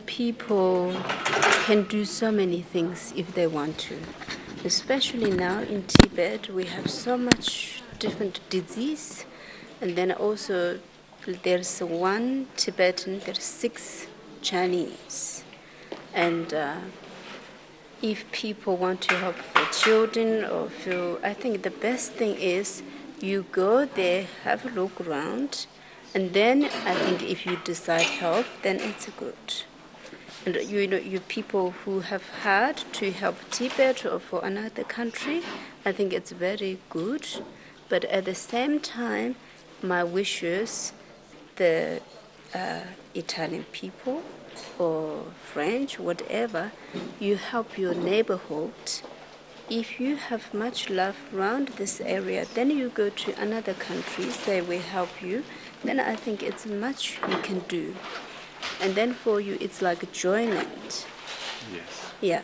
People can do so many things if they want to. Especially now in Tibet, we have so much different disease, and then also there's one Tibetan, there's 6 Chinese, and if people want to help for children or for, I think the best thing is you go there, have a look around, and then I think if you decide help, then it's good. And you people who have had to help Tibet or for another country, I think it's very good. But at the same time, my wish is the Italian people or French, whatever, you help your neighborhood. If you have much love around this area, then you go to another country, say we help you, then I think it's much you can do. And then for you, it's like enjoyment. Yes. Yeah.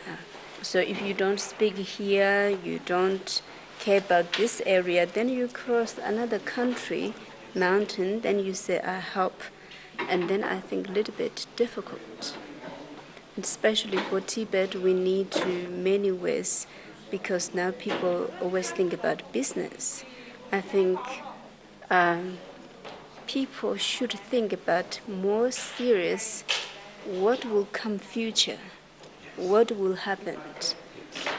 So if you don't speak here, you don't care about this area, then you cross another country, mountain, then you say, I help. And then I think a little bit difficult. And especially for Tibet, we need to many ways, because now people always think about business. I think people should think about more serious what will come future, what will happen.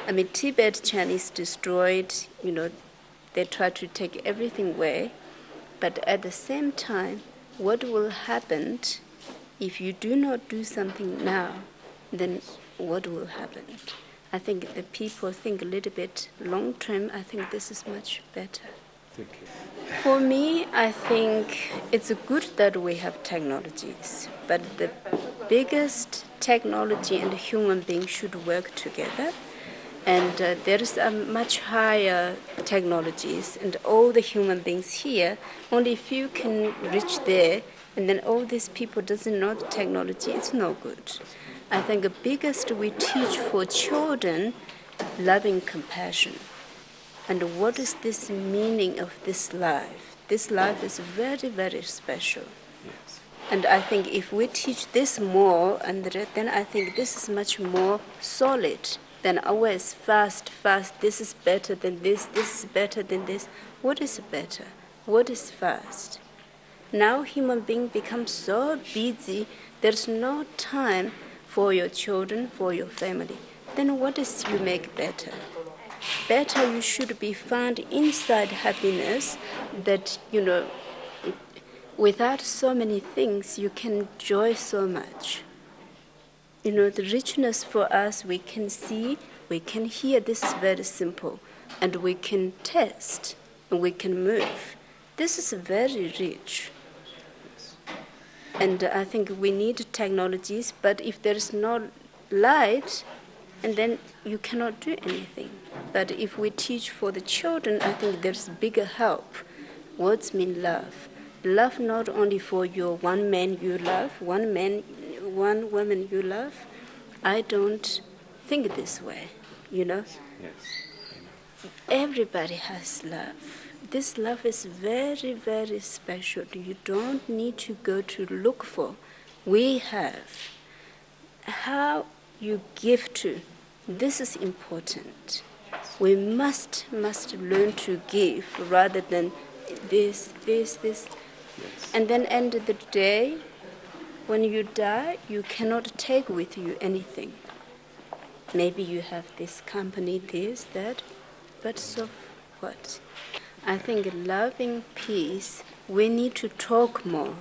I mean, Tibet Chinese destroyed, they try to take everything away, but at the same time, what will happen if you do not do something now, then what will happen? I think the people think a little bit long term. I think this is much better. Thank you. For me, I think it's good that we have technologies, but the biggest technology and human beings should work together. And there is a much higher technologies, and all the human beings here, only few can reach there, and then all these people doesn't know the technology. It's no good. I think the biggest we teach for children, loving compassion. And what is this meaning of this life? This life is very, very special. Yes. And I think if we teach this more, and then I think this is much more solid then always fast, this is better than this is better than this. What is better? What is fast? Now human being becomes so busy, there's no time for your children, for your family. Then what is you make better? Better you should be found inside happiness that, without so many things, you can enjoy so much. The richness for us, we can see, we can hear, this is very simple. And we can taste, and we can move. This is very rich. And I think we need technologies, but if there is no light, and then you cannot do anything. But if we teach for the children, I think there's bigger help. Words mean love. Love not only for your one man you love, one woman you love. I don't think this way, Yes. Everybody has love. This love is very, very special. You don't need to go to look for. We have. How you give to, this is important. We must learn to give rather than this. Yes. And then end of the day, when you die, you cannot take with you anything. Maybe you have this company, this, that, but so what? I think loving peace, we need to talk more.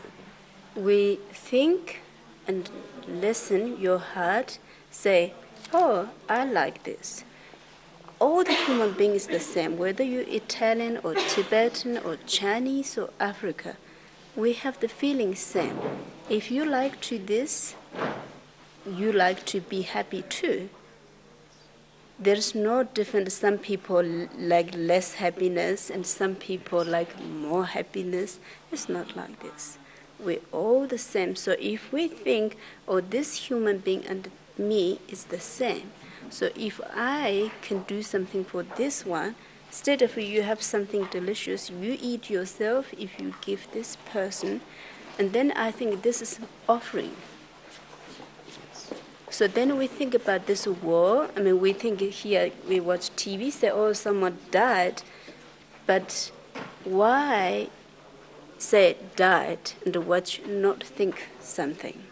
We think and listen, your heart, say, oh, I like this. All the human beings the same, whether you're Italian or Tibetan or Chinese or Africa, we have the feeling same. If you like to this, you like to be happy too. There's no difference. Some people like less happiness and some people like more happiness. It's not like this. We're all the same. So if we think, oh, this human being and me is the same. So if I can do something for this one, instead of you have something delicious, you eat yourself, if you give this person, and then I think this is offering. So then we think about this war. I mean, we think here, we watch TV, say, oh, someone died. But why say died and watch not think something?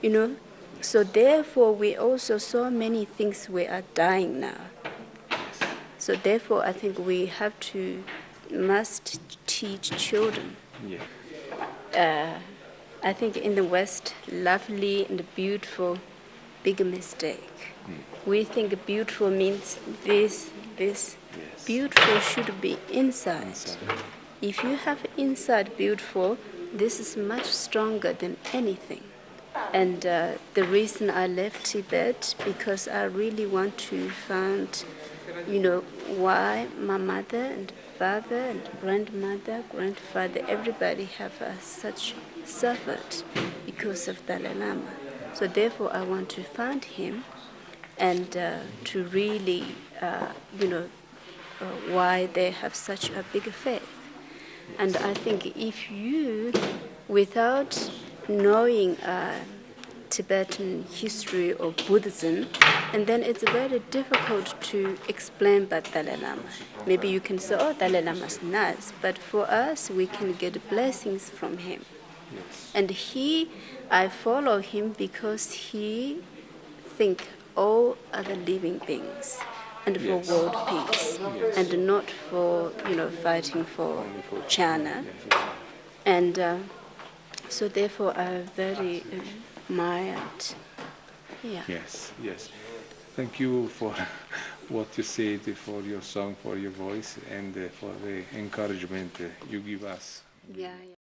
Yes. So therefore, we also, so many things we are dying now. So therefore, I think we must teach children. Yeah. I think in the West, lovely and beautiful, big mistake. We think beautiful means this. Yes. Beautiful should be inside. If you have inside beautiful, this is much stronger than anything. And the reason I left Tibet, because I really want to find, why my mother and father and grandfather, everybody have such suffered because of Dalai Lama. So therefore, I want to find him and to really, why they have such a big faith. And I think if you, without knowing Tibetan history or Buddhism, and then it's very difficult to explain about Dalai Lama. Maybe you can say, oh, Dalai Lama is nice, but for us, we can get blessings from him. Yes. And I follow him because he think all other living beings and for Yes. world peace, Yes. and not for, fighting for China. Yes. And so therefore I very admired. Yeah. Yes. Thank you for what you said, for your song, for your voice, and for the encouragement you give us. Yeah.